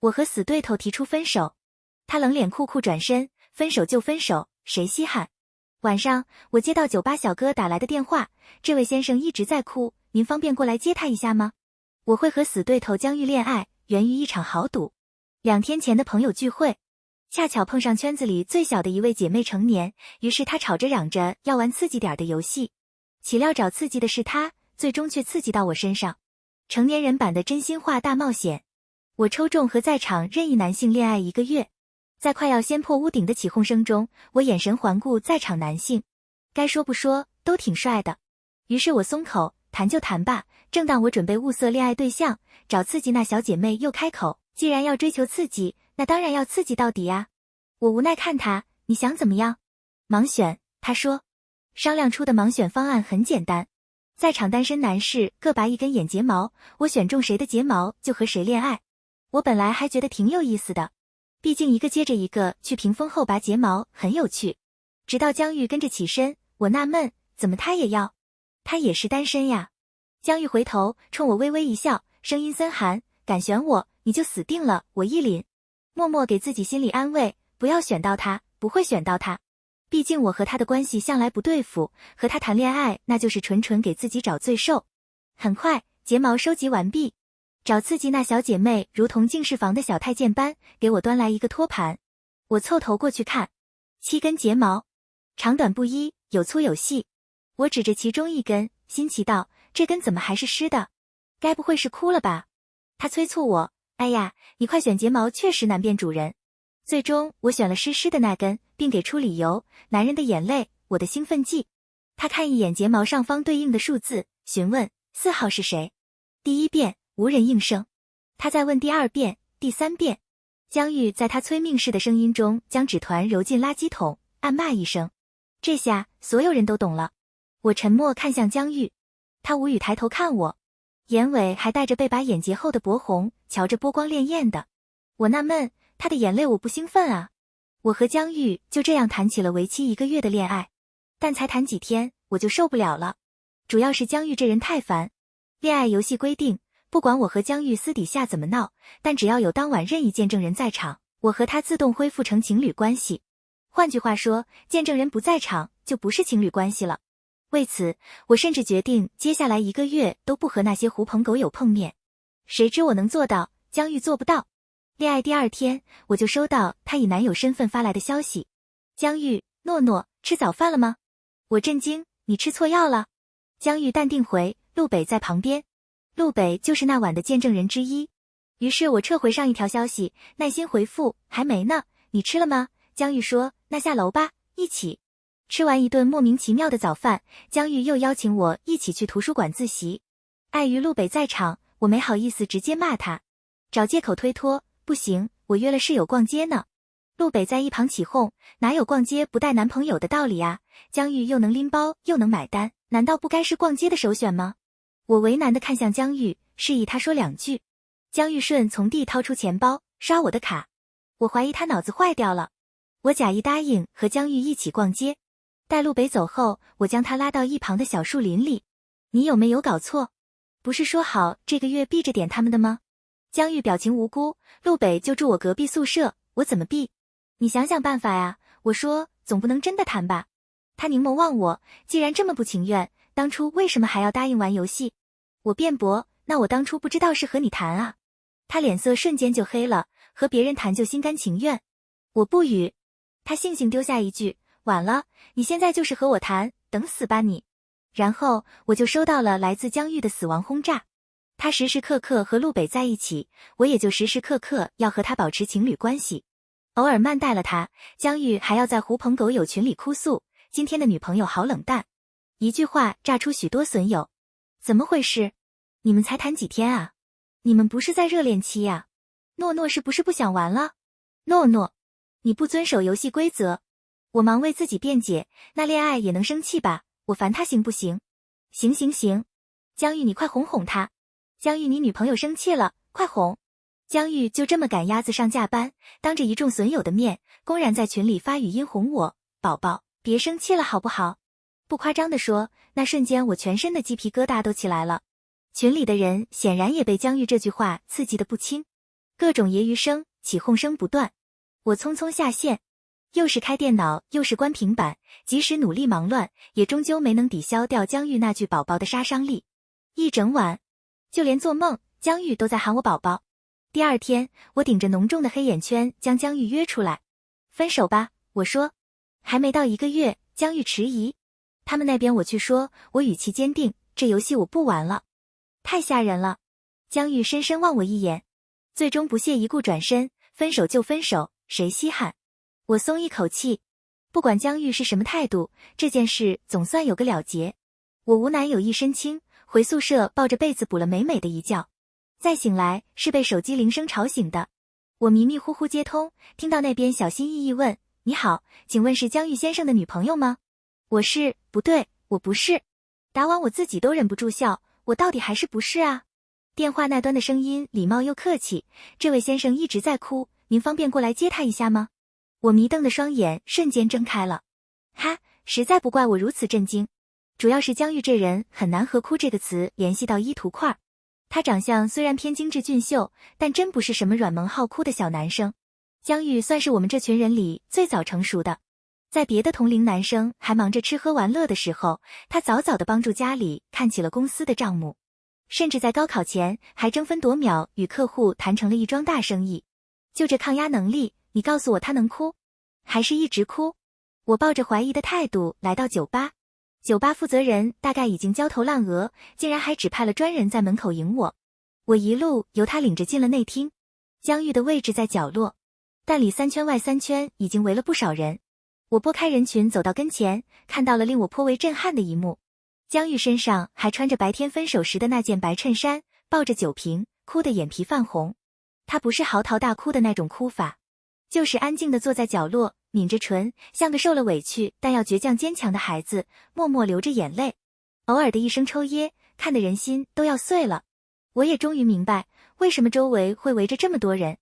我和死对头提出分手，他冷脸酷酷转身，分手就分手，谁稀罕？晚上，我接到酒吧小哥打来的电话，这位先生一直在哭，您方便过来接他一下吗？我会和死对头江玉恋爱，源于一场豪赌。2天前的朋友聚会，恰巧碰上圈子里最小的一位姐妹成年，于是她吵着嚷着要玩刺激点的游戏。岂料找刺激的是她，最终却刺激到我身上。成年人版的真心话大冒险，我抽中和在场任意男性恋爱1个月。在快要掀破屋顶的起哄声中，我眼神环顾在场男性，该说不说，都挺帅的。于是我松口，谈就谈吧。正当我准备物色恋爱对象，找刺激那小姐妹又开口，既然要追求刺激，那当然要刺激到底啊。我无奈看他，你想怎么样？盲选，他说。商量出的盲选方案很简单，在场单身男士各拔1根眼睫毛，我选中谁的睫毛就和谁恋爱。我本来还觉得挺有意思的，毕竟一个接着一个去屏风后拔睫毛很有趣。直到江玉跟着起身，我纳闷，怎么他也要？他也是单身呀。江玉回头冲我微微一笑，声音森寒，敢选我，你就死定了。我一凛，默默给自己心理安慰，不要选到他，不会选到他。毕竟我和他的关系向来不对付，和他谈恋爱那就是纯纯给自己找罪受。很快，睫毛收集完毕，找刺激那小姐妹如同净室房的小太监般给我端来一个托盘。我凑头过去看，7根睫毛，长短不一，有粗有细。我指着其中1根，新奇道，这根怎么还是湿的？该不会是哭了吧？他催促我，哎呀，你快选，睫毛确实难辨主人。最终我选了湿湿的那根，并给出理由，男人的眼泪，我的兴奋剂。他看一眼睫毛上方对应的数字，询问4号是谁。第1遍无人应声，他再问第2遍、第3遍。江玉在他催命似的声音中将纸团揉进垃圾桶，暗骂一声。这下所有人都懂了。我沉默看向江玉，他无语抬头看我，眼尾还带着被拔眼睫后的薄红，瞧着波光潋滟的。我纳闷，他的眼泪我不兴奋啊。我和江玉就这样谈起了为期1个月的恋爱，但才谈几天我就受不了了。主要是江玉这人太烦。恋爱游戏规定，不管我和江玉私底下怎么闹，但只要有当晚任意见证人在场，我和他自动恢复成情侣关系。换句话说，见证人不在场就不是情侣关系了。为此，我甚至决定接下来1个月都不和那些狐朋狗友碰面。谁知我能做到，江玉做不到。恋爱第2天，我就收到他以男友身份发来的消息。江玉，诺诺，吃早饭了吗？我震惊，你吃错药了。江玉淡定回，陆北在旁边。陆北就是那晚的见证人之一。于是我撤回上一条消息，耐心回复，还没呢，你吃了吗？江玉说，那下楼吧，一起。吃完一顿莫名其妙的早饭，江玉又邀请我一起去图书馆自习。碍于陆北在场，我没好意思直接骂他，找借口推脱，不行，我约了室友逛街呢。陆北在一旁起哄，哪有逛街不带男朋友的道理啊？江玉又能拎包又能买单，难道不该是逛街的首选吗？我为难地看向江玉，示意他说2句。江玉顺从地掏出钱包，刷我的卡。我怀疑他脑子坏掉了。我假意答应和江玉一起逛街。待陆北走后，我将他拉到一旁的小树林里。你有没有搞错？不是说好这个月避着点他们的吗？江玉表情无辜，陆北就住我隔壁宿舍，我怎么避？你想想办法呀。我说，总不能真的谈吧。他凝眸望我，既然这么不情愿，当初为什么还要答应玩游戏？我辩驳，那我当初不知道是和你谈啊。他脸色瞬间就黑了，和别人谈就心甘情愿。我不语。他悻悻丢下一句，晚了，你现在就是和我谈，等死吧你。然后我就收到了来自江玉的死亡轰炸。他时时刻刻和陆北在一起，我也就时时刻刻要和他保持情侣关系。偶尔慢待了他，江玉还要在狐朋狗友群里哭诉，今天的女朋友好冷淡。一句话炸出许多损友。怎么回事？你们才谈几天啊？你们不是在热恋期呀？诺诺是不是不想玩了？诺诺，你不遵守游戏规则。我忙为自己辩解，那恋爱也能生气吧？我烦他行不行？行行行。江玉，你快哄哄他。江玉，你女朋友生气了，快哄。江玉就这么赶鸭子上架班，当着一众损友的面，公然在群里发语音哄我，宝宝，别生气了好不好？不夸张地说，那瞬间我全身的鸡皮疙瘩都起来了。群里的人显然也被江玉这句话刺激得不轻。各种揶揄声、起哄声不断。我匆匆下线，又是开电脑，又是关平板，即使努力忙乱，也终究没能抵消掉江玉那句宝宝的杀伤力。一整晚，就连做梦，江玉都在喊我宝宝。第二天，我顶着浓重的黑眼圈将江玉约出来。分手吧，我说。还没到1个月，江玉迟疑。他们那边我去说，我语气坚定，这游戏我不玩了。太吓人了。江玉深深望我一眼，最终不屑一顾转身，分手就分手，谁稀罕。我松一口气，不管江玉是什么态度，这件事总算有个了结。我无奈有一身轻，回宿舍抱着被子补了美美的一觉。再醒来是被手机铃声吵醒的。我迷迷糊糊接通，听到那边小心翼翼问：你好，请问是江玉先生的女朋友吗？我是，不对，我不是。打完我自己都忍不住笑，我到底还是不是啊？电话那端的声音礼貌又客气，这位先生一直在哭，您方便过来接他一下吗？我迷瞪的双眼瞬间睁开了。哈，实在不怪我如此震惊，主要是江玉这人很难和哭这个词联系到一图块。他长相虽然偏精致俊秀，但真不是什么软萌好哭的小男生。江玉算是我们这群人里最早成熟的，在别的同龄男生还忙着吃喝玩乐的时候，他早早的帮助家里看起了公司的账目，甚至在高考前还争分夺秒与客户谈成了一桩大生意。就这抗压能力，你告诉我他能哭？还是一直哭？我抱着怀疑的态度来到酒吧，酒吧负责人大概已经焦头烂额，竟然还指派了专人在门口迎我。我一路由他领着进了内厅，江玉的位置在角落，但里3圈外3圈已经围了不少人。我拨开人群走到跟前，看到了令我颇为震撼的一幕。江玉身上还穿着白天分手时的那件白衬衫，抱着酒瓶，哭得眼皮泛红。他不是嚎啕大哭的那种哭法，就是安静地坐在角落，抿着唇，像个受了委屈但要倔强坚强的孩子，默默流着眼泪。偶尔的一声抽噎，看得人心都要碎了。我也终于明白，为什么周围会围着这么多人，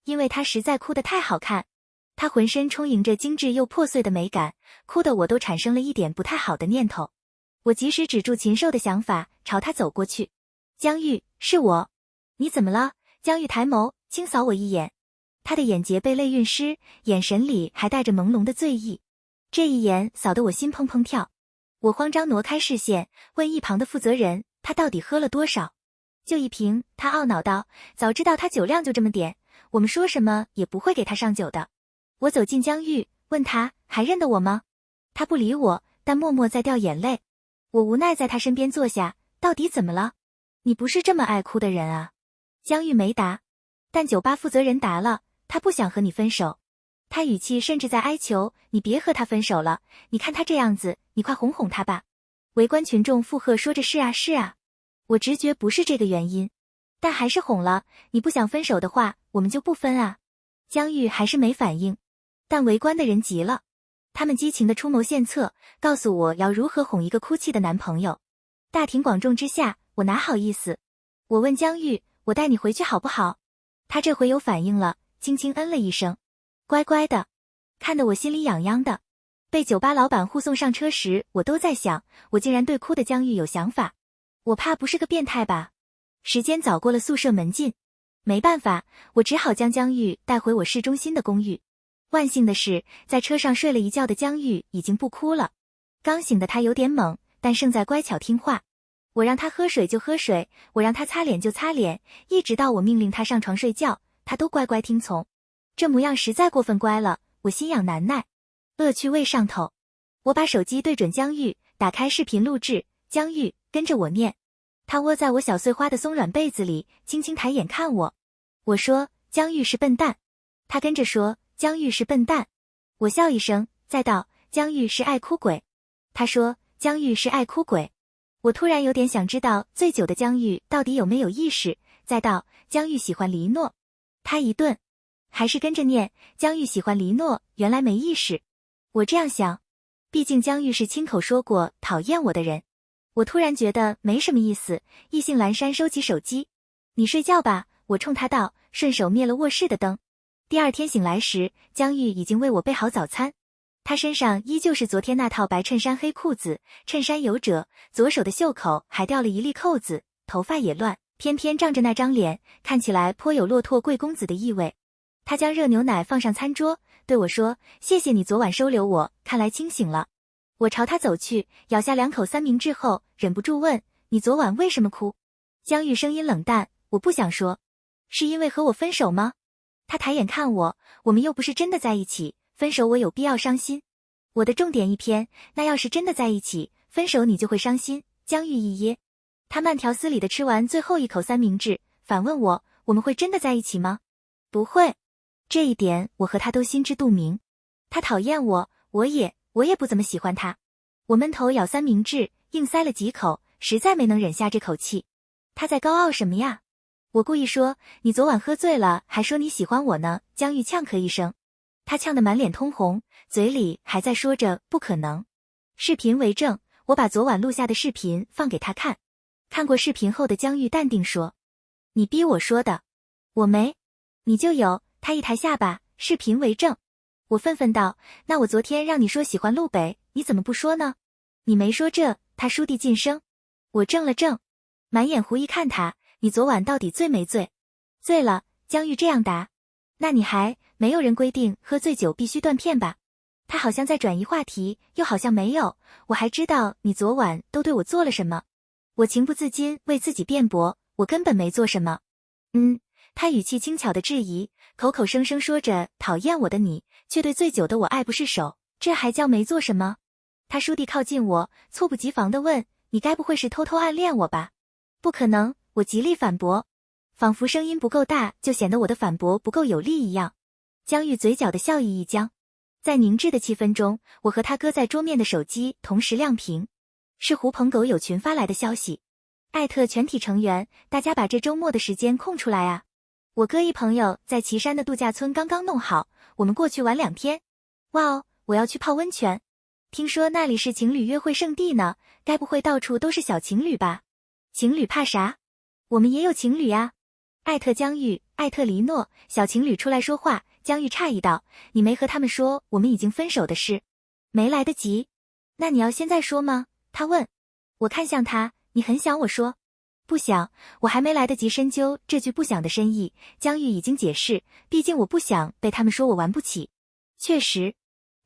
因为他实在哭得太好看。他浑身充盈着精致又破碎的美感，哭得我都产生了一点不太好的念头。我及时止住禽兽的想法，朝他走过去。江玉，是我。你怎么了？江玉抬眸，轻扫我一眼。他的眼睫被泪晕湿，眼神里还带着朦胧的醉意。这一眼扫得我心砰砰跳。我慌张挪开视线，问一旁的负责人，他到底喝了多少？就1瓶，他懊恼道，早知道他酒量就这么点，我们说什么也不会给他上酒的。我走近江玉，问他还认得我吗？他不理我，但默默在掉眼泪。我无奈在他身边坐下，到底怎么了？你不是这么爱哭的人啊。江玉没答，但酒吧负责人答了，他不想和你分手。他语气甚至在哀求，你别和他分手了，你看他这样子，你快哄哄他吧。围观群众附和说着是啊是啊。我直觉不是这个原因，但还是哄了，你不想分手的话，我们就不分啊。江玉还是没反应，但围观的人急了，他们激情地出谋献策，告诉我要如何哄一个哭泣的男朋友。大庭广众之下，我哪好意思？我问江玉，我带你回去好不好？他这回有反应了，轻轻嗯了一声，乖乖的，看得我心里痒痒的。被酒吧老板护送上车时，我都在想，我竟然对哭的江玉有想法，我怕不是个变态吧。时间早过了宿舍门禁，没办法，我只好将江玉带回我市中心的公寓。万幸的是，在车上睡了一觉的江玉已经不哭了。刚醒的他有点懵，但胜在乖巧听话。我让他喝水就喝水，我让他擦脸就擦脸，一直到我命令他上床睡觉，他都乖乖听从。这模样实在过分乖了，我心痒难耐，恶趣味上头。我把手机对准江玉，打开视频录制，江玉跟着我念。他窝在我小碎花的松软被子里，轻轻抬眼看我。我说，江玉是笨蛋。他跟着说，江玉是笨蛋。我笑一声，再道，江玉是爱哭鬼。他说，江玉是爱哭鬼。我突然有点想知道醉酒的江玉到底有没有意识，再道，江玉喜欢黎诺。他一顿，还是跟着念，江玉喜欢黎诺，原来没意识。我这样想，毕竟江玉是亲口说过讨厌我的人。我突然觉得没什么意思，意兴阑珊收起手机。你睡觉吧，我冲他道，顺手灭了卧室的灯。第二天醒来时，江玉已经为我备好早餐。他身上依旧是昨天那套白衬衫黑裤子，衬衫有褶，左手的袖口还掉了一粒扣子，头发也乱，偏偏仗着那张脸，看起来颇有落拓贵公子的意味。他将热牛奶放上餐桌，对我说：“谢谢你昨晚收留我，看来清醒了。”我朝他走去，咬下2口三明治后，忍不住问：“你昨晚为什么哭？”江玉声音冷淡：“我不想说。”“是因为和我分手吗？”他抬眼看我：“我们又不是真的在一起，分手我有必要伤心？”我的重点一偏：“那要是真的在一起，分手你就会伤心？”江玉一噎，他慢条斯理地吃完最后1口三明治，反问我：“我们会真的在一起吗？”“不会。”这一点我和他都心知肚明。他讨厌我，我也不怎么喜欢他。我闷头咬三明治，硬塞了几口，实在没能忍下这口气。他在高傲什么呀？我故意说：“你昨晚喝醉了，还说你喜欢我呢。”江玉呛咳一声，他呛得满脸通红，嘴里还在说着不可能。视频为证，我把昨晚录下的视频放给他看。看过视频后的江玉淡定说：“你逼我说的。”“我没。”“你就有。”他一抬下巴，视频为证。我愤愤道：“那我昨天让你说喜欢陆北，你怎么不说呢？”“你没说这。”他倏地噤声。我怔了怔，满眼狐疑看他：“你昨晚到底醉没醉？”“醉了。”江玉这样答。“那你还没有人规定喝醉酒必须断片吧？”他好像在转移话题，又好像没有。我还知道你昨晚都对我做了什么。我情不自禁为自己辩驳：“我根本没做什么。”“他语气轻巧的质疑，口口声声说着讨厌我的你，却对醉酒的我爱不释手，这还叫没做什么？”他倏地靠近我，猝不及防地问：“你该不会是偷偷暗恋我吧？”“不可能。”我极力反驳，仿佛声音不够大就显得我的反驳不够有力一样。江玉嘴角的笑意一僵，在凝滞的气氛中，我和他搁在桌面的手机同时亮屏，是狐朋狗友群发来的消息：“艾特全体成员，大家把这周末的时间空出来啊！我哥一朋友在岐山的度假村刚刚弄好，我们过去玩2天。哇哦，我要去泡温泉，听说那里是情侣约会圣地呢，该不会到处都是小情侣吧？情侣怕啥？我们也有情侣啊！”艾特江玉，艾特黎诺，小情侣出来说话。江玉诧异道：“你没和他们说我们已经分手的事？”“没来得及。”“那你要现在说吗？”他问。我看向他：“你很想我说？”“不想。”我还没来得及深究这句不想的深意，江玉已经解释：“毕竟我不想被他们说我玩不起。”确实，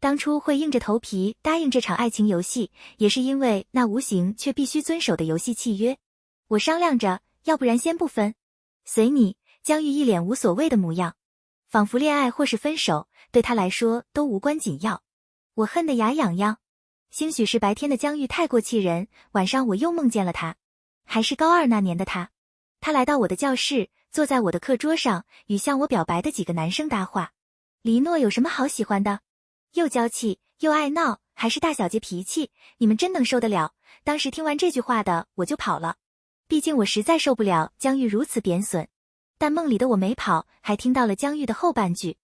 当初会硬着头皮答应这场爱情游戏，也是因为那无形却必须遵守的游戏契约。我商量着，要不然先不分。随你。江玉一脸无所谓的模样，仿佛恋爱或是分手对他来说都无关紧要。我恨得牙痒痒。兴许是白天的江玉太过气人，晚上我又梦见了他，还是高2那年的他。他来到我的教室，坐在我的课桌上，与向我表白的几个男生搭话。黎诺有什么好喜欢的？又娇气又爱闹，还是大小姐脾气，你们真能受得了？当时听完这句话的我就跑了，毕竟我实在受不了江玉如此贬损。但梦里的我没跑，还听到了江玉的后半句，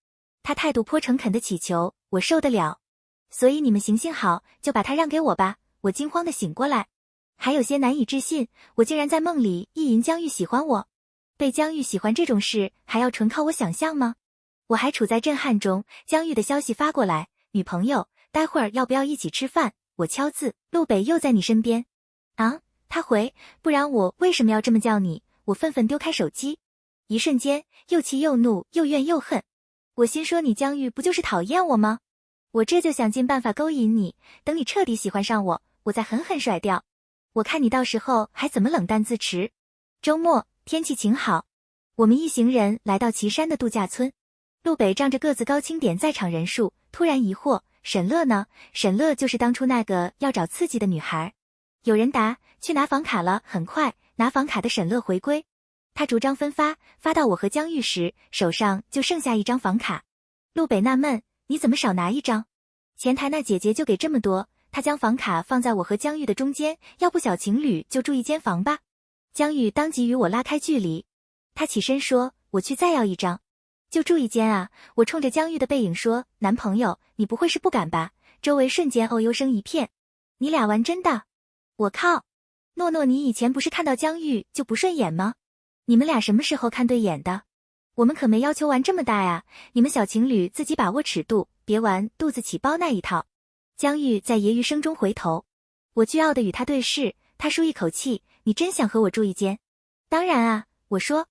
他态度颇诚恳的祈求我受得了，所以你们行行好，就把他让给我吧。我惊慌的醒过来，还有些难以置信，我竟然在梦里意淫江玉喜欢我。被江玉喜欢这种事还要纯靠我想象吗？我还处在震撼中，江玉的消息发过来：“女朋友，待会儿要不要一起吃饭？”我敲字：“陆北又在你身边？”啊，他回：“不然我为什么要这么叫你？”我愤愤丢开手机，一瞬间又气又怒又怨又恨。我心说你江玉不就是讨厌我吗？我这就想尽办法勾引你，等你彻底喜欢上我，我再狠狠甩掉。我看你到时候还怎么冷淡自持。周末天气晴好，我们一行人来到岐山的度假村。陆北仗着个子高清点在场人数，突然疑惑：“沈乐呢？”沈乐就是当初那个要找刺激的女孩。有人答：“去拿房卡了。”很快，拿房卡的沈乐回归。他逐张分发，发到我和江玉时，手上就剩下1张房卡。陆北纳闷：“你怎么少拿1张？前台那姐姐就给这么多。”他将房卡放在我和江玉的中间，要不小情侣就住一间房吧。江玉当即与我拉开距离，他起身说：“我去再要1张。”就住一间啊！我冲着江玉的背影说：“男朋友，你不会是不敢吧？”周围瞬间哦呦声一片。你俩玩真的？我靠！诺诺，你以前不是看到江玉就不顺眼吗？你们俩什么时候看对眼的？我们可没要求玩这么大呀！你们小情侣自己把握尺度，别玩肚子起包那一套。江玉在揶揄声中回头，我倨傲地与他对视，他舒一口气：“你真想和我住一间？”当然啊，我说。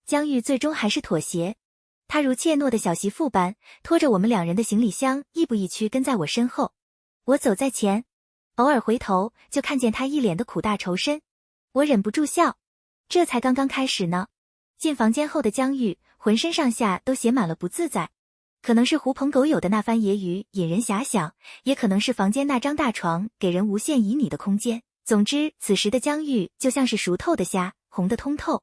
江玉最终还是妥协，她如怯懦的小媳妇般，拖着我们两人的行李箱，亦步亦趋跟在我身后。我走在前，偶尔回头就看见她一脸的苦大仇深，我忍不住笑。这才刚刚开始呢。进房间后的江玉，浑身上下都写满了不自在。可能是狐朋狗友的那番揶揄引人遐想，也可能是房间那张大床给人无限旖旎的空间。总之，此时的江玉就像是熟透的虾，红得通透。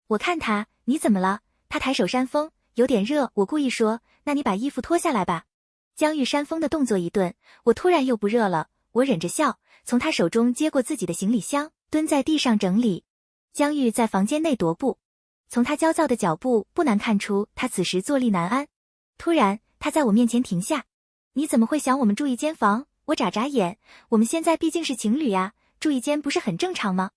我看他，你怎么了？他抬手扇风，有点热。我故意说，那你把衣服脱下来吧。江玉扇风的动作一顿，我突然又不热了。我忍着笑，从他手中接过自己的行李箱，蹲在地上整理。江玉在房间内踱步，从他焦躁的脚步不难看出他此时坐立难安。突然，他在我面前停下。你怎么会想我们住一间房？我眨眨眼，我们现在毕竟是情侣呀，住一间不是很正常吗？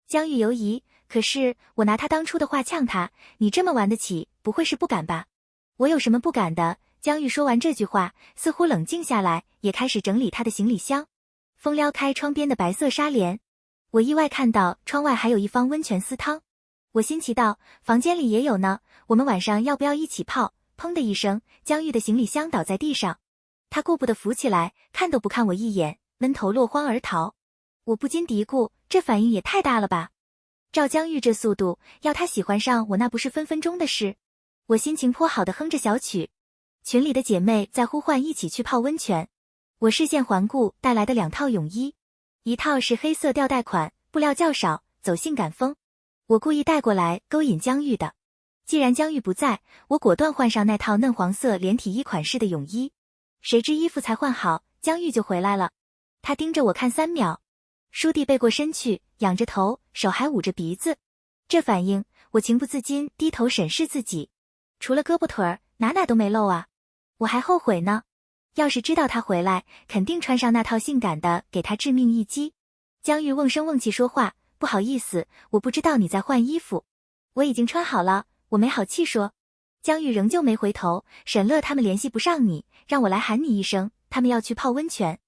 江玉犹疑，可是我拿他当初的话呛他，你这么玩得起，不会是不敢吧？我有什么不敢的？江玉说完这句话，似乎冷静下来，也开始整理他的行李箱。风撩开窗边的白色纱帘，我意外看到窗外还有一方温泉私汤。我新奇道，房间里也有呢，我们晚上要不要一起泡？砰的一声，江玉的行李箱倒在地上，他顾不得扶起来，看都不看我一眼，闷头落荒而逃。我不禁嘀咕，这反应也太大了吧。照江玉这速度，要他喜欢上我那不是分分钟的事。我心情颇好的哼着小曲，群里的姐妹在呼唤一起去泡温泉。我视线环顾带来的2套泳衣，一套是黑色吊带款，布料较少，走性感风，我故意带过来勾引江玉的。既然江玉不在，我果断换上那套嫩黄色连体衣款式的泳衣。谁知衣服才换好，江玉就回来了。他盯着我看3秒，倏地背过身去，仰着头，手还捂着鼻子。这反应，我情不自禁低头审视自己，除了胳膊腿儿，哪都没露啊。我还后悔呢，要是知道他回来，肯定穿上那套性感的，给他致命一击。江玉瓮声瓮气说话，不好意思，我不知道你在换衣服。我已经穿好了，我没好气说。江玉仍旧没回头，沈乐他们联系不上你，让我来喊你一声，他们要去泡温泉。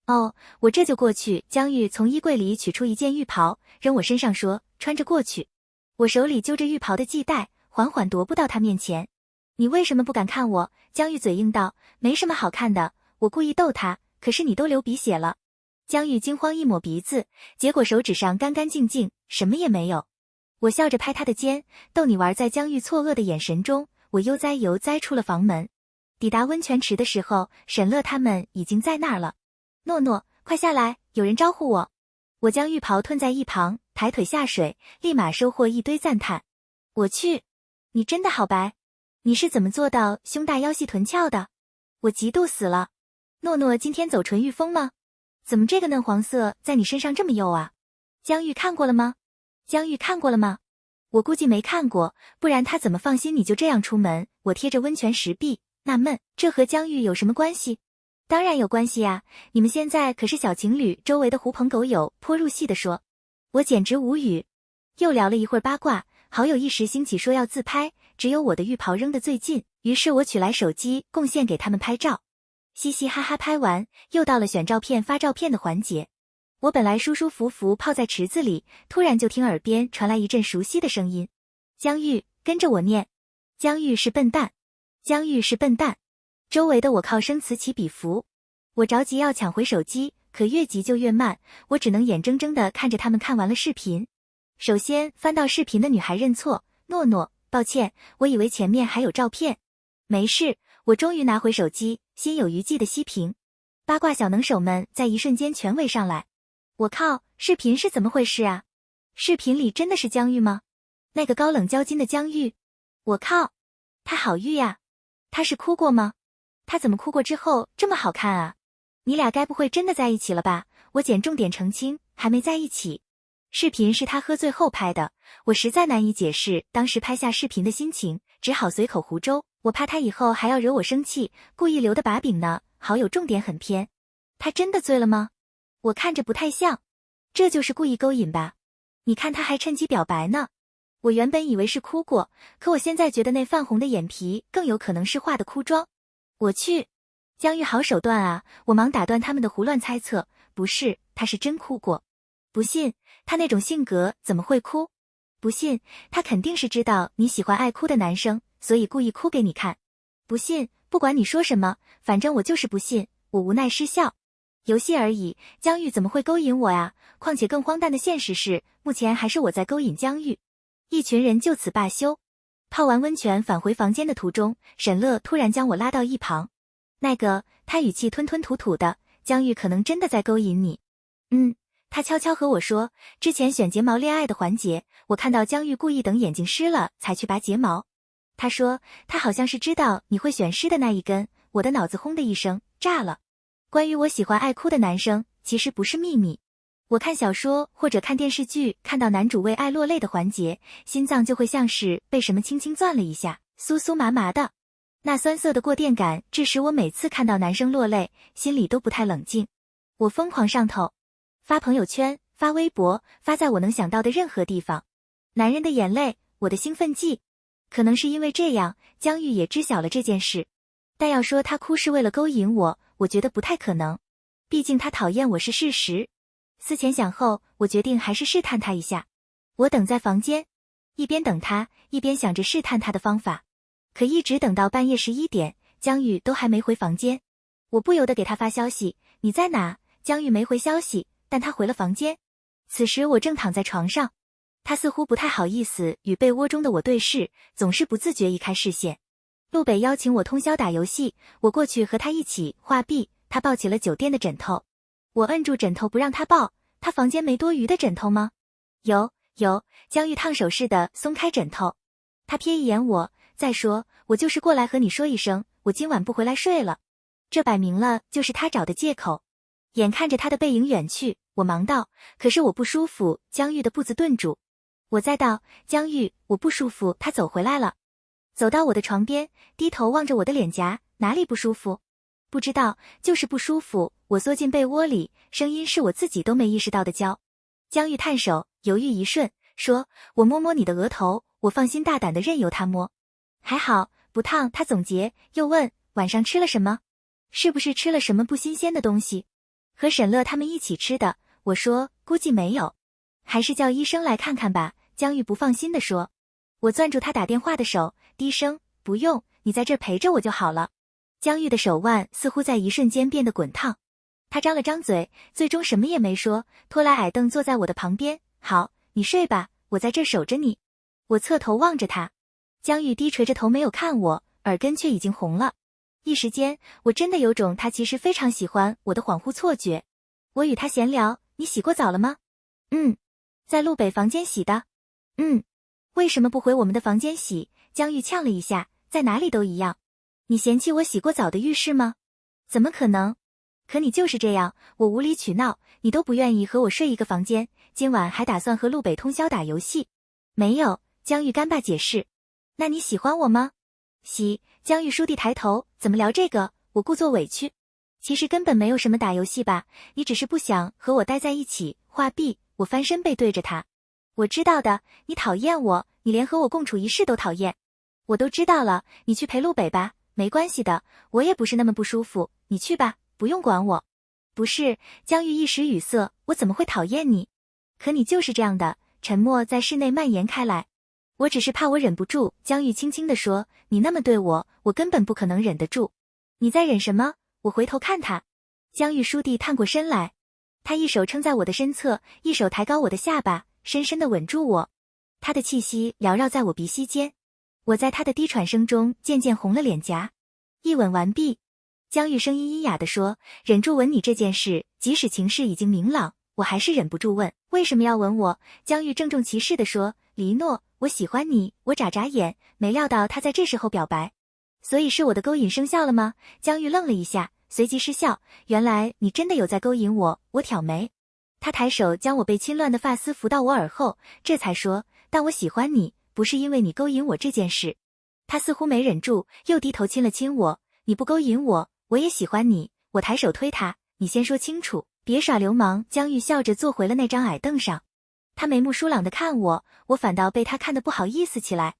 哦，我这就过去。江玉从衣柜里取出一件浴袍，扔我身上说，穿着过去。我手里揪着浴袍的系带，缓缓踱步到他面前。你为什么不敢看我？江玉嘴硬道，没什么好看的。我故意逗他，可是你都流鼻血了。江玉惊慌一抹鼻子，结果手指上干干净净，什么也没有。我笑着拍他的肩，逗你玩。在江玉错愕的眼神中，我悠哉悠哉出了房门。抵达温泉池的时候，沈乐他们已经在那儿了。诺诺，快下来，有人招呼我。我将浴袍吞在一旁，抬腿下水，立马收获一堆赞叹。我去，你真的好白，你是怎么做到胸大腰细臀翘的？我嫉妒死了。诺诺今天走纯欲风吗？怎么这个嫩黄色在你身上这么幼啊？江玉看过了吗？江玉看过了吗？我估计没看过，不然他怎么放心你就这样出门？我贴着温泉石壁，纳闷，这和江玉有什么关系？当然有关系呀，你们现在可是小情侣。周围的狐朋狗友颇入戏地说，我简直无语。又聊了一会儿八卦，好友一时兴起说要自拍，只有我的浴袍扔得最近，于是我取来手机贡献给他们拍照。嘻嘻哈哈拍完，又到了选照片发照片的环节。我本来舒舒服服泡在池子里，突然就听耳边传来一阵熟悉的声音，江玉，跟着我念，江玉是笨蛋，江玉是笨蛋。周围的我靠声此起彼伏，我着急要抢回手机，可越急就越慢，我只能眼睁睁地看着他们看完了视频。首先翻到视频的女孩认错，诺诺，抱歉，我以为前面还有照片。没事，我终于拿回手机，心有余悸的息屏。八卦小能手们在一瞬间全围上来。我靠，视频是怎么回事啊？视频里真的是江玉吗？那个高冷娇金的江玉？我靠，她好玉呀！她是哭过吗？她怎么哭过之后这么好看啊？你俩该不会真的在一起了吧？我捡重点澄清，还没在一起。视频是他喝醉后拍的，我实在难以解释当时拍下视频的心情，只好随口胡诌。我怕他以后还要惹我生气，故意留的把柄呢。好友重点很偏。他真的醉了吗？我看着不太像，这就是故意勾引吧？你看他还趁机表白呢。我原本以为是哭过，可我现在觉得那泛红的眼皮更有可能是画的哭妆。我去，江玉好手段啊！我忙打断他们的胡乱猜测，不是，他是真哭过。不信，他那种性格怎么会哭？不信，他肯定是知道你喜欢爱哭的男生，所以故意哭给你看。不信，不管你说什么，反正我就是不信。我无奈失笑。游戏而已，江玉怎么会勾引我呀？况且更荒诞的现实是，目前还是我在勾引江玉。一群人就此罢休。泡完温泉返回房间的途中，沈乐突然将我拉到一旁。他语气吞吞吐吐的，江玉可能真的在勾引你。他悄悄和我说，之前选睫毛恋爱的环节，我看到江玉故意等眼睛湿了才去拔睫毛。他说，他好像是知道你会选湿的那一根，我的脑子轰的一声，炸了。关于我喜欢爱哭的男生，其实不是秘密。我看小说或者看电视剧，看到男主为爱落泪的环节，心脏就会像是被什么轻轻攥了一下，酥酥麻麻的。那酸涩的过电感，致使我每次看到男生落泪，心里都不太冷静。我疯狂上头，发朋友圈，发微博，发在我能想到的任何地方。男人的眼泪，我的兴奋剂。可能是因为这样，江玉也知晓了这件事。但要说他哭是为了勾引我，我觉得不太可能。毕竟他讨厌我是事实。思前想后，我决定还是试探他一下。我等在房间，一边等他，一边想着试探他的方法。可一直等到半夜11点，江玉都还没回房间。我不由得给他发消息，你在哪？江玉没回消息，但他回了房间。此时我正躺在床上，他似乎不太好意思与被窝中的我对视，总是不自觉移开视线。陆北邀请我通宵打游戏，我过去和他一起画壁，他抱起了酒店的枕头。我摁住枕头不让他抱，他房间没多余的枕头吗？有，江玉烫手似的松开枕头。他瞥一眼我，再说，我就是过来和你说一声，我今晚不回来睡了。这摆明了就是他找的借口。眼看着他的背影远去，我忙道，可是我不舒服。江玉的步子顿住。我再道，江玉，我不舒服。他走回来了，走到我的床边，低头望着我的脸颊，哪里不舒服？不知道，就是不舒服。我缩进被窝里，声音是我自己都没意识到的娇。江玉探手，犹豫一瞬，说，我摸摸你的额头。我放心大胆的任由他摸，还好不烫。他总结，又问，晚上吃了什么？是不是吃了什么不新鲜的东西？和沈乐他们一起吃的。我说，估计没有，还是叫医生来看看吧。江玉不放心地说。我攥住他打电话的手，低声，不用，你在这陪着我就好了。江玉的手腕似乎在一瞬间变得滚烫。他张了张嘴，最终什么也没说，拖来矮凳坐在我的旁边。好，你睡吧，我在这守着你。我侧头望着他，江玉低垂着头没有看我，耳根却已经红了。一时间，我真的有种他其实非常喜欢我的恍惚错觉。我与他闲聊，你洗过澡了吗？在陆北房间洗的。为什么不回我们的房间洗？江玉呛了一下，在哪里都一样。你嫌弃我洗过澡的浴室吗？怎么可能？可你就是这样，我无理取闹，你都不愿意和我睡一个房间，今晚还打算和陆北通宵打游戏。没有，江玉干巴解释。那你喜欢我吗？喜。江玉倏地抬头，怎么聊这个？我故作委屈。其实根本没有什么打游戏吧，你只是不想和我待在一起画壁。我翻身背对着他。我知道的，你讨厌我，你连和我共处一室都讨厌。我都知道了，你去陪陆北吧，没关系的，我也不是那么不舒服，你去吧，不用管我。不是，江玉一时语塞，我怎么会讨厌你？可你就是这样的。沉默在室内蔓延开来。我只是怕我忍不住。江玉轻轻地说，你那么对我，我根本不可能忍得住。你在忍什么？我回头看他。江玉倏地探过身来，他一手撑在我的身侧，一手抬高我的下巴，深深地吻住我。他的气息缭绕在我鼻息间，我在他的低喘声中渐渐红了脸颊。一吻完毕，江玉声音阴哑地说，忍住吻你这件事，即使情势已经明朗，我还是忍不住问，为什么要吻我？江玉郑重其事地说，黎诺，我喜欢你。我眨眨眼，没料到他在这时候表白。所以是我的勾引生效了吗？江玉愣了一下，随即失笑，原来你真的有在勾引我。我挑眉。他抬手将我被侵乱的发丝拂到我耳后，这才说，但我喜欢你，不是因为你勾引我这件事。他似乎没忍住，又低头亲了亲我。你不勾引我，我也喜欢你。我抬手推他，你先说清楚，别耍流氓。江玉笑着坐回了那张矮凳上。他眉目疏朗地看我，我反倒被他看得不好意思起来。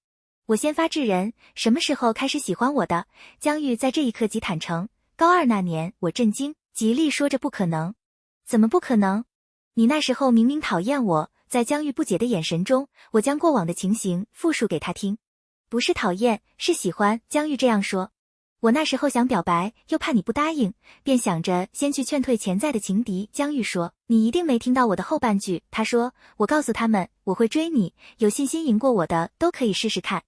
我先发制人，什么时候开始喜欢我的？江玉在这一刻即坦诚。高2那年，我震惊，极力说着不可能。怎么不可能？你那时候明明讨厌我，在江玉不解的眼神中，我将过往的情形复述给他听。不是讨厌，是喜欢。江玉这样说。我那时候想表白，又怕你不答应，便想着先去劝退潜在的情敌。江玉说，你一定没听到我的后半句。他说，我告诉他们我会追你，有信心赢过我的都可以试试看。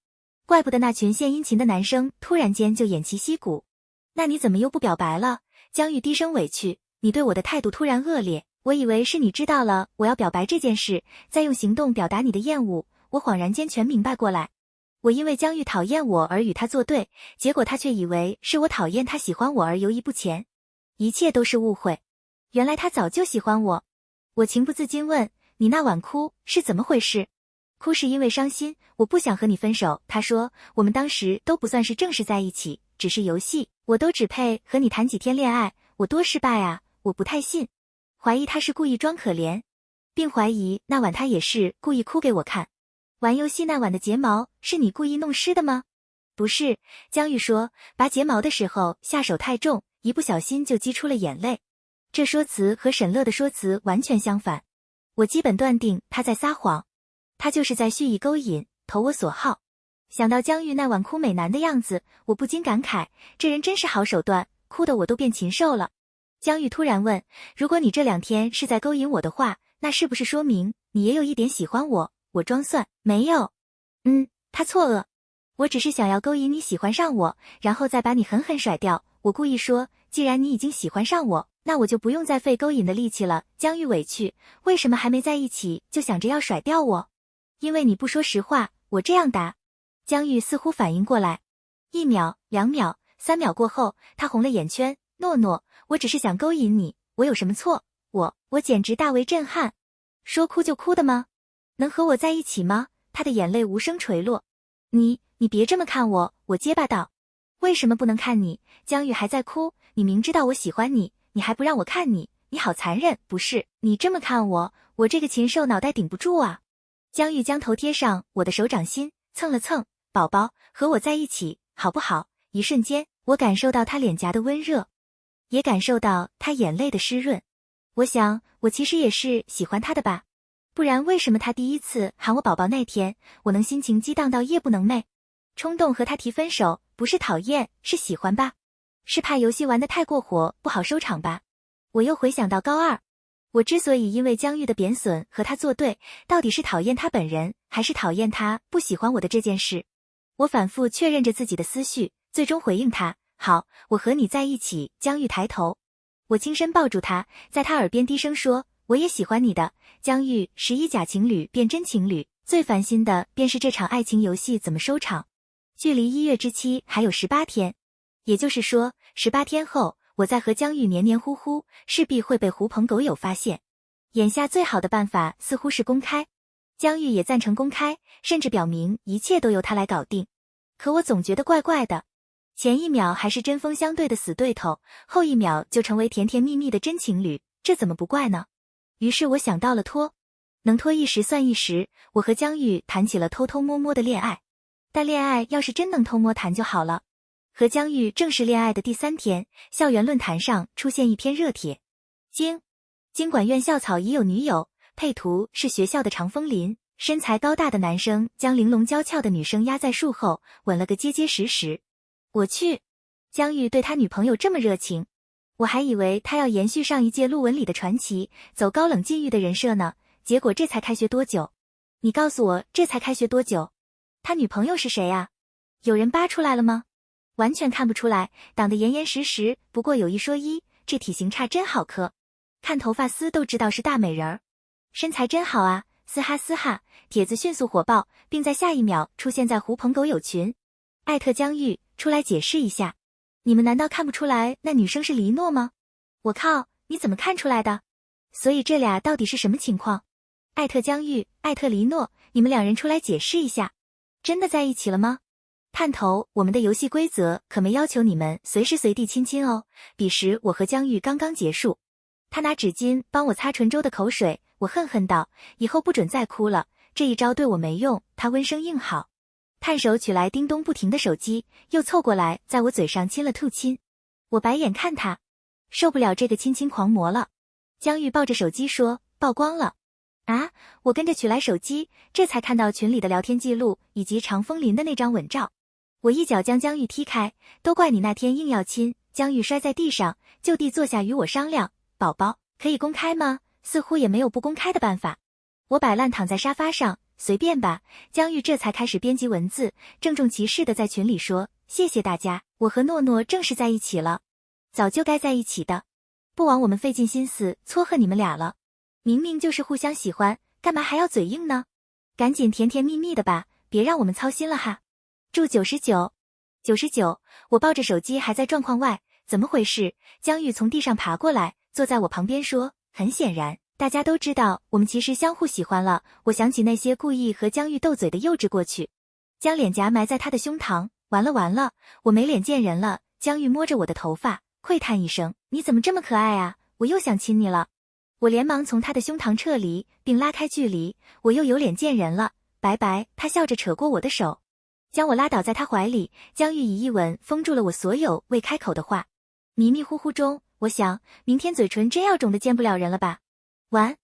怪不得那群献殷勤的男生突然间就偃旗息鼓。那你怎么又不表白了？江玉低声委屈，你对我的态度突然恶劣，我以为是你知道了我要表白这件事，再用行动表达你的厌恶。我恍然间全明白过来。我因为江玉讨厌我而与他作对，结果他却以为是我讨厌他喜欢我而犹豫不前。一切都是误会，原来他早就喜欢我。我情不自禁问，你那晚哭是怎么回事？哭是因为伤心，我不想和你分手。他说，我们当时都不算是正式在一起，只是游戏，我都只配和你谈几天恋爱，我多失败啊，我不太信。怀疑他是故意装可怜，并怀疑那晚他也是故意哭给我看。玩游戏那晚的睫毛是你故意弄湿的吗？不是，江玉说，拔睫毛的时候下手太重，一不小心就激出了眼泪。这说辞和沈乐的说辞完全相反。我基本断定他在撒谎，他就是在蓄意勾引，投我所好。想到江玉那晚哭美男的样子，我不禁感慨，这人真是好手段，哭得我都变禽兽了。江玉突然问，如果你这2天是在勾引我的话，那是不是说明你也有一点喜欢我？我装蒜，没有。他错愕，我只是想要勾引你喜欢上我，然后再把你狠狠甩掉。我故意说，既然你已经喜欢上我，那我就不用再费勾引的力气了。江玉委屈，为什么还没在一起就想着要甩掉我？因为你不说实话。我这样答。江玉似乎反应过来，1秒、2秒、3秒过后，他红了眼圈，诺诺，我只是想勾引你，我有什么错？我简直大为震撼。说哭就哭的吗？能和我在一起吗？他的眼泪无声垂落。你别这么看我，我结巴道。为什么不能看你？江玉还在哭，你明知道我喜欢你，你还不让我看你，你好残忍。不是，你这么看我，我这个禽兽脑袋顶不住啊。江玉将头贴上我的手掌心，蹭了蹭，宝宝，和我在一起，好不好？一瞬间，我感受到他脸颊的温热，也感受到他眼泪的湿润。我想，我其实也是喜欢他的吧。不然为什么他第一次喊我宝宝那天，我能心情激荡到夜不能寐？冲动和他提分手，不是讨厌，是喜欢吧？是怕游戏玩得太过火，不好收场吧？我又回想到高2，我之所以因为江玉的贬损和他作对，到底是讨厌他本人，还是讨厌他不喜欢我的这件事？我反复确认着自己的思绪，最终回应他，好，我和你在一起。江玉抬头，我轻身抱住他，在他耳边低声说，我也喜欢你的。江玉时以假情侣变真情侣，最烦心的便是这场爱情游戏怎么收场。距离1月之期还有18天，也就是说18天后，我再和江玉黏黏糊糊，势必会被狐朋狗友发现。眼下最好的办法似乎是公开，江玉也赞成公开，甚至表明一切都由他来搞定。可我总觉得怪怪的，前1秒还是针锋相对的死对头，后1秒就成为甜甜蜜蜜的真情侣，这怎么不怪呢？于是我想到了拖，能拖一时算一时。我和江玉谈起了偷偷摸摸的恋爱，但恋爱要是真能偷摸谈就好了。和江玉正式恋爱的第3天，校园论坛上出现一篇热帖，经管院校草已有女友，配图是学校的长风林，身材高大的男生将玲珑娇俏的女生压在树后，吻了个结结实实。我去，江玉对他女朋友这么热情，我还以为他要延续上一届陆文里的传奇，走高冷禁欲的人设呢，结果这才开学多久？你告诉我这才开学多久？他女朋友是谁啊？有人扒出来了吗？完全看不出来，挡得严严实实，不过有一说一，这体型差真好磕，看头发丝都知道是大美人儿。身材真好啊，嘶哈嘶哈，帖子迅速火爆，并在下1秒出现在狐朋狗友群。艾特江玉，出来解释一下。你们难道看不出来那女生是黎诺吗？我靠，你怎么看出来的？所以这俩到底是什么情况？艾特江玉，艾特黎诺，你们2人出来解释一下，真的在一起了吗？探头，我们的游戏规则可没要求你们随时随地亲亲哦。彼时我和江玉刚刚结束，他拿纸巾帮我擦唇周的口水，我恨恨道，以后不准再哭了，这一招对我没用。他温声应好，探手取来叮咚不停的手机，又凑过来在我嘴上亲了吐亲。我白眼看他，受不了这个亲亲狂魔了。江玉抱着手机说，曝光了。啊，我跟着取来手机，这才看到群里的聊天记录以及常枫林的那张吻照。我一脚将江玉踢开，都怪你那天硬要亲。江玉摔在地上，就地坐下与我商量，宝宝，可以公开吗？似乎也没有不公开的办法。我摆烂躺在沙发上，随便吧。江玉这才开始编辑文字，郑重其事地在群里说，谢谢大家，我和诺诺正式在一起了，早就该在一起的，不枉我们费尽心思撮合你们俩了。明明就是互相喜欢，干嘛还要嘴硬呢？赶紧甜甜蜜蜜的吧，别让我们操心了哈。祝99，我抱着手机还在状况外，怎么回事？江玉从地上爬过来，坐在我旁边说，很显然，大家都知道我们其实相互喜欢了。我想起那些故意和江玉斗嘴的幼稚过去，将脸颊埋在他的胸膛，完了，我没脸见人了。江玉摸着我的头发，喟叹一声，你怎么这么可爱啊？我又想亲你了。我连忙从他的胸膛撤离，并拉开距离，我又有脸见人了，拜拜。他笑着扯过我的手，将我拉倒在他怀里。江玉以一吻封住了我所有未开口的话。迷迷糊糊中，我想明天嘴唇真要肿得见不了人了吧。晚安。